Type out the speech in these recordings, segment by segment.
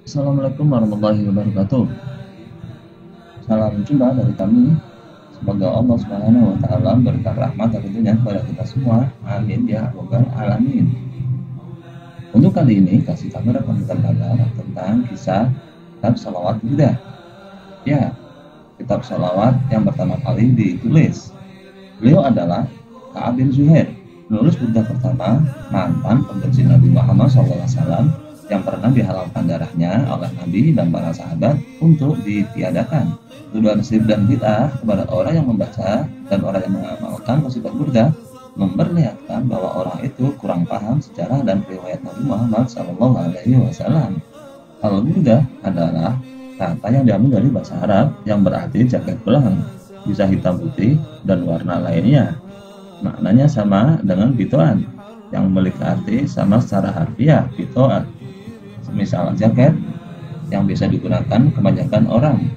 Assalamualaikum warahmatullahi wabarakatuh. Salam jumpa dari kami. Semoga Allah Subhanahu wa taala berikan rahmat tentunya kepada kita semua. Amin ya rabbal alamin. Untuk kali ini kasih kami rekomendasi kabar tentang kisah kitab salawat Buddha. Ya, kitab salawat yang pertama kali ditulis. Beliau adalah Ka'ab bin Zuhair, penulis Buddha pertama, mantan pembenci Nabi Muhammad SAW yang pernah dihalalkan darahnya oleh Nabi dan para sahabat untuk ditiadakan. Tuduhan syirik dan bid'ah kepada orang yang membaca dan orang yang mengamalkan qasidah Burda memperlihatkan bahwa orang itu kurang paham sejarah dan riwayat Nabi Muhammad SAW. Al-Burda adalah kata yang diambil dari bahasa Arab yang berarti jaket belang, bisa hitam putih dan warna lainnya. Maknanya sama dengan bitoan yang memiliki arti sama secara harfiah bitoan. Semisal jaket yang bisa digunakan kebanyakan orang.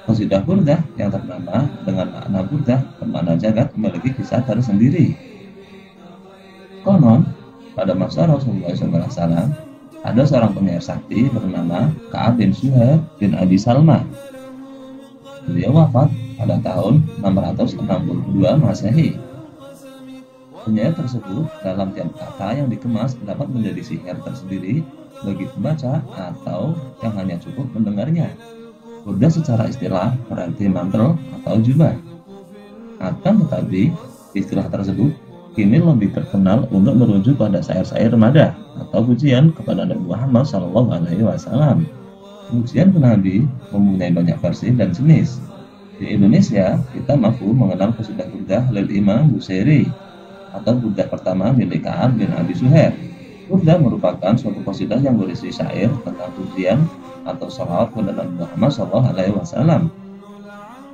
Qasidah Burdah yang ternama dengan makna Burdah bermakna jagat memiliki kisah tersendiri. Konon pada masa Rasulullah SAW ada seorang penyair sakti bernama Ka'ab bin Zuhair bin Abi Salma. Beliau wafat pada tahun 662 Masehi. Penyair tersebut dalam tiap kata yang dikemas dapat menjadi sihir tersendiri bagi pembaca atau yang hanya cukup mendengarnya. Burda secara istilah berarti mantel atau jubah. Akan tetapi istilah tersebut kini lebih terkenal untuk merujuk pada syair-syair remadah atau pujian kepada Nabi Muhammad SAW. Pujian ke Nabi mempunyai banyak versi dan jenis. Di Indonesia kita mampu mengenal qasidah Burda lil Imam Busiri atau Burda pertama milik Ka'ab bin Abi Zuhair. Burda merupakan suatu qasidah yang berisi syair tentang pujian atau sholawat kepada Nabi Muhammad SAW.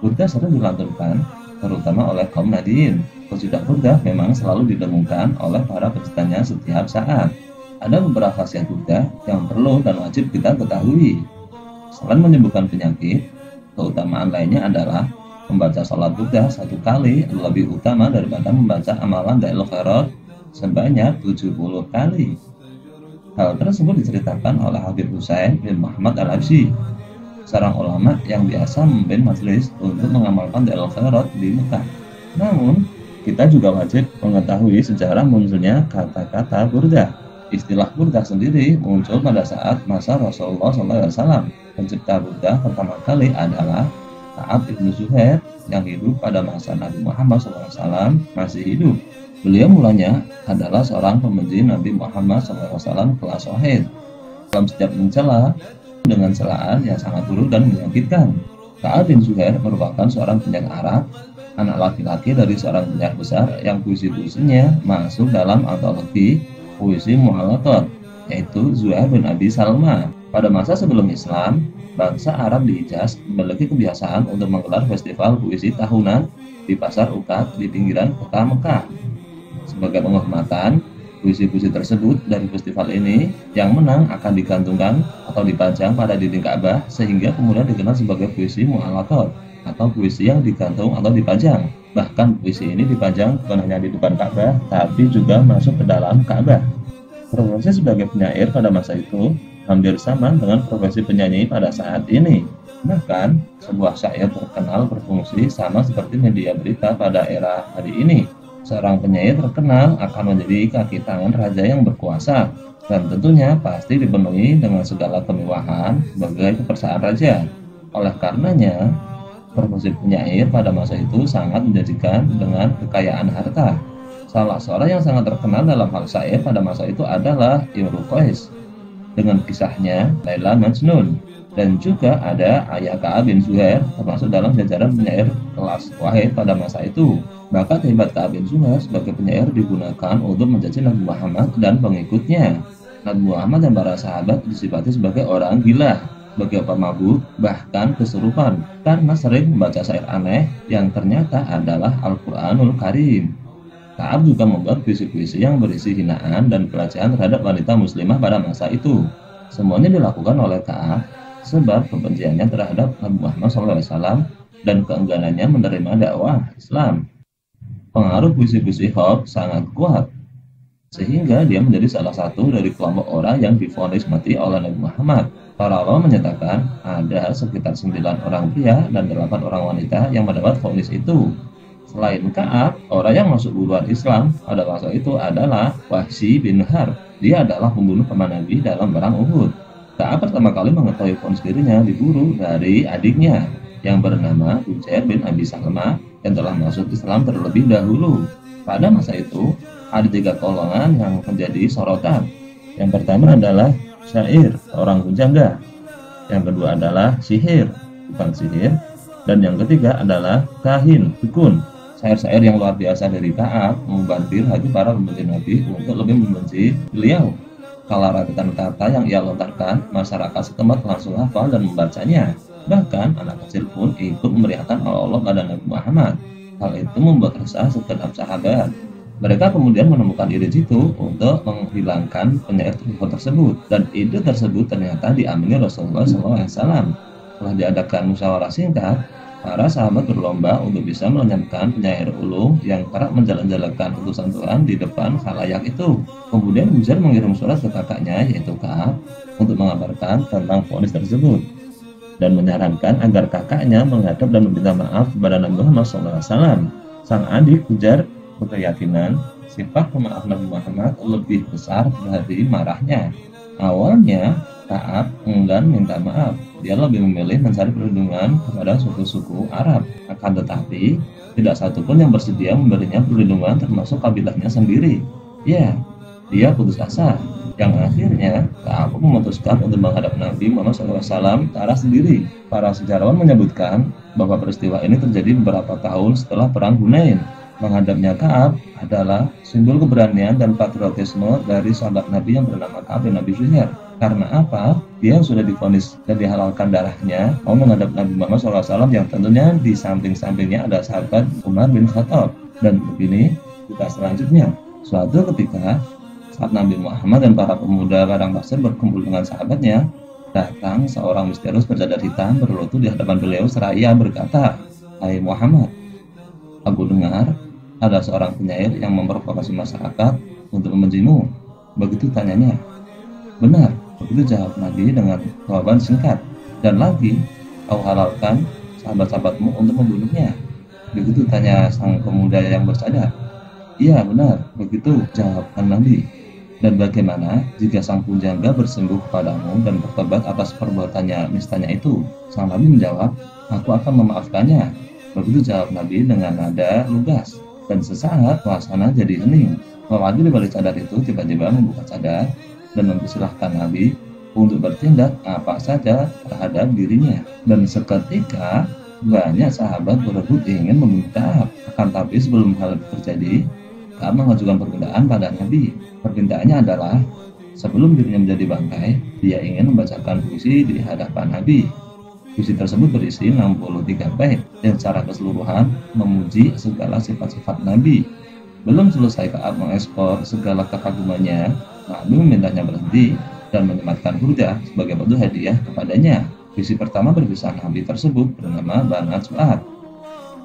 Burda sering dilantunkan, terutama oleh kaum Nadiyin. Qasidah Burda memang selalu didengungkan oleh para penciptanya setiap saat. Ada beberapa khasiat Burda yang perlu dan wajib kita ketahui. Selain menyembuhkan penyakit, keutamaan lainnya adalah membaca salat Burda satu kali lebih utama daripada membaca amalan Da'il Khairat sebanyak 70 kali. Hal tersebut diceritakan oleh Habib Husain bin Muhammad Al-Habsyi, seorang ulama yang biasa memimpin majelis untuk mengamalkan Da'il Khairat di Mekah. Namun, kita juga wajib mengetahui sejarah munculnya kata-kata Burda. Istilah Burda sendiri muncul pada saat masa Rasulullah SAW. Pencipta Burda pertama kali adalah Ka'ab bin Zuhair yang hidup pada masa Nabi Muhammad SAW masih hidup. Beliau mulanya adalah seorang pembenci Nabi Muhammad SAW kelas wahid. Dalam setiap mencela dengan celaan yang sangat buruk dan menyakitkan. Ka'ab bin Zuhair merupakan seorang penyair Arab, anak laki-laki dari seorang penyair besar yang puisi-puisinya masuk dalam antologi puisi Mu'allaqat, yaitu Zuhair bin Abi Salma. Pada masa sebelum Islam, bangsa Arab di Hijaz memiliki kebiasaan untuk menggelar festival puisi tahunan di pasar Uqad di pinggiran kota Mekah. Sebagai penghormatan, puisi-puisi tersebut dari festival ini yang menang akan digantungkan atau dipajang pada dinding Ka'bah sehingga kemudian dikenal sebagai puisi Mu'allaqat atau puisi yang digantung atau dipajang. Bahkan puisi ini dipajang bukan hanya di depan Ka'bah tapi juga masuk ke dalam Ka'bah. Profesi sebagai penyair pada masa itu hampir sama dengan profesi penyanyi pada saat ini. Bahkan, sebuah syair terkenal berfungsi sama seperti media berita pada era hari ini. Seorang penyair terkenal akan menjadi kaki tangan raja yang berkuasa dan tentunya pasti dipenuhi dengan segala kemewahan sebagai kepercayaan raja. Oleh karenanya, profesi penyair pada masa itu sangat menjanjikan dengan kekayaan harta. Salah seorang yang sangat terkenal dalam hal syair pada masa itu adalah Imru Qais dengan kisahnya Laila Majnun, dan juga ada ayah Ka'ab bin Zuhair termasuk dalam jajaran penyair kelas wahid pada masa itu. Bakat hebat Ka'ab bin Zuhair sebagai penyair digunakan untuk mencaci Nabi Muhammad dan pengikutnya. Nabi Muhammad dan para sahabat disifati sebagai orang gila, sebagai pemabuk, bahkan kesurupan karena sering membaca syair aneh yang ternyata adalah Al-Quranul Karim. Ka'ab juga membuat puisi-puisi yang berisi hinaan dan pelecehan terhadap wanita muslimah pada masa itu. Semuanya dilakukan oleh Ka'ab sebab kebenciannya terhadap Nabi Muhammad SAW dan keengganannya menerima dakwah Islam. Pengaruh puisi-puisi Hobbes sangat kuat. sehingga dia menjadi salah satu dari kelompok orang yang divonis mati oleh Nabi Muhammad. Para ulama menyatakan ada sekitar 9 orang pria dan 8 orang wanita yang mendapat vonis itu. Selain Ka'ab, orang yang masuk duluan Islam pada masa itu adalah Wahsy bin Harb. Dia adalah pembunuh paman Nabi dalam perang Uhud. Ka'ab pertama kali mengetahui vonis dirinya diburu dari adiknya yang bernama Ujair bin Abi Salma yang telah masuk Islam terlebih dahulu. Pada masa itu, ada 3 golongan yang menjadi sorotan. Yang pertama adalah syair, orang pujangga. Yang kedua adalah sihir, bukan sihir. Dan yang ketiga adalah kahin, dukun. Syair-syair yang luar biasa dari Ka'ab membantir hati para pembenci Nabi untuk lebih membenci beliau. Kalau ratusan kata yang ia lontarkan, masyarakat setempat langsung hafal dan membacanya. Bahkan anak kecil pun ikut memeriahkan Allah pada Nabi Muhammad. Hal itu membuat resah segenap sahabat. Mereka kemudian menemukan ide jitu untuk menghilangkan penyair tersebut, dan ide tersebut ternyata diamini Rasulullah SAW. Setelah diadakan musyawarah singkat, para sahabat berlomba untuk bisa melenyapkan penyair ulung yang kerap menjalan-jalankan utusan Tuhan di depan khalayak itu. Kemudian Uzair mengirim surat ke kakaknya, yaitu Ka'ab, untuk mengabarkan tentang vonis tersebut dan menyarankan agar kakaknya menghadap dan meminta maaf kepada Nabi Muhammad SAW. Sang adik Uzair berkeyakinan sifat pemaaf Nabi Muhammad lebih besar dari marahnya. Awalnya Ka'ab enggan minta maaf. Dia lebih memilih mencari perlindungan kepada suku-suku Arab. Akan tetapi, tidak satupun yang bersedia memberinya perlindungan termasuk kabilahnya sendiri. Ya, dia putus asa. Yang akhirnya, Ka'ab memutuskan untuk menghadap Nabi Muhammad SAW ke arah sendiri. Para sejarawan menyebutkan bahwa peristiwa ini terjadi beberapa tahun setelah Perang Hunain. Menghadapnya Ka'ab adalah simbol keberanian dan patriotisme dari sahabat Nabi yang bernama Ka'ab bin Abi Zuhair. Karena apa? Dia yang sudah divonis dan dihalalkan darahnya mau menghadap Nabi Muhammad SAW yang tentunya di samping-sampingnya ada sahabat Umar bin Khattab. Dan begini kita selanjutnya. Suatu ketika saat Nabi Muhammad dan para pemuda padang pasir berkumpul dengan sahabatnya, datang seorang misterius bercadar hitam berlutut di hadapan beliau seraya berkata, "Hai Muhammad, aku dengar ada seorang penyair yang memprovokasi masyarakat untuk membencimu." Begitu tanyanya. "Benar," begitu jawab Nabi dengan jawaban singkat. "Dan lagi, kau halalkan sahabat-sahabatmu untuk membunuhnya?" Begitu tanya sang pemuda yang bercadar. "Iya benar," begitu jawab Nabi. "Dan bagaimana jika sang pujangga bersembuh padamu dan bertobat atas perbuatannya nistanya itu?" Sang Nabi menjawab, "Aku akan memaafkannya." Begitu jawab Nabi dengan nada lugas. Dan sesaat suasana jadi hening. Lelaki di balik cadar itu tiba-tiba membuka cadar dan mempersilahkan Nabi untuk bertindak apa saja terhadap dirinya. Dan seketika banyak sahabat berebut ingin membunuh Ka'ab. Akan tapi sebelum hal itu terjadi, Ka'ab mengajukan permintaan pada Nabi. Permintaannya adalah sebelum dirinya menjadi bangkai, dia ingin membacakan puisi di hadapan Nabi. Puisi tersebut berisi 63 bait yang secara keseluruhan memuji segala sifat-sifat Nabi. Belum selesai Ka'ab mengekspor segala kekagumannya, Nabi memintanya berhenti dan menyematkan burdah sebagai bentuk hadiah kepadanya. Puisi pertama berkisah Nabi tersebut bernama Banat Su'ad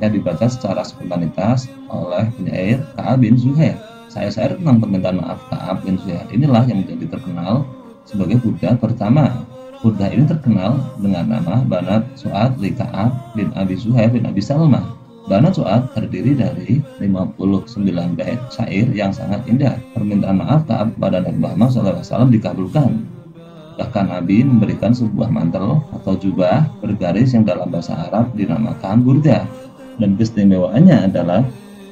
yang dibaca secara spontanitas oleh penyair Ka'ab bin Zuhair. Syair tentang permintaan maaf Ka'ab bin Zuhair inilah yang menjadi terkenal sebagai burdah pertama. Burdah ini terkenal dengan nama Banat Su'ad li Ka'ab bin Abi Zuhair bin Abi Salma. Banat Su'ad terdiri dari 59 bait syair yang sangat indah. Permintaan maaf Ka'ab kepada Nabi Muhammad SAW dikabulkan. Bahkan Nabi memberikan sebuah mantel atau jubah bergaris yang dalam bahasa Arab dinamakan burdah. Dan keistimewaannya adalah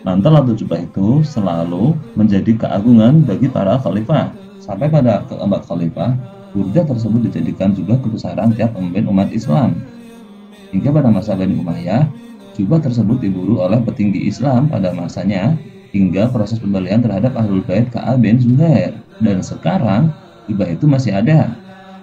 mantel atau jubah itu selalu menjadi keagungan bagi para khalifah. Sampai pada keempat khalifah, burdah tersebut dijadikan juga kebesaran tiap pemimpin umat Islam. Hingga pada masa Bani Umayyah, jubah tersebut diburu oleh petinggi Islam pada masanya hingga proses pembelian terhadap Ahlul Bait Ka'ab bin Zuhair. Dan sekarang jubah itu masih ada,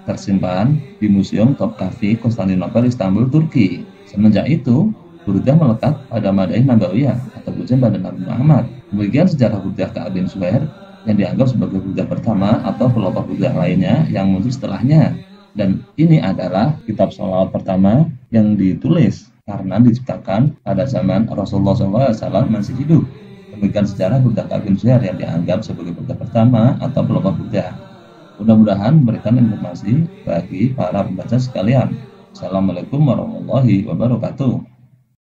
tersimpan di Museum Topkapi Konstantinopel, Istanbul, Turki. Semenjak itu, burdah melekat pada Madain Nabawiyah atau pujian pada Nabi Muhammad. Demikian sejarah burdah Ka'ab bin Zuhair yang dianggap sebagai burdah pertama atau kelompok burdah lainnya yang muncul setelahnya. Dan ini adalah kitab sholawat pertama yang ditulis karena diciptakan pada zaman Rasulullah SAW masih hidup. Demikian sejarah Buddha Ka'ab bin Zuhair yang dianggap sebagai Buddha pertama atau pelopor Buddha. Mudah-mudahan memberikan informasi bagi para pembaca sekalian. Assalamualaikum warahmatullahi wabarakatuh.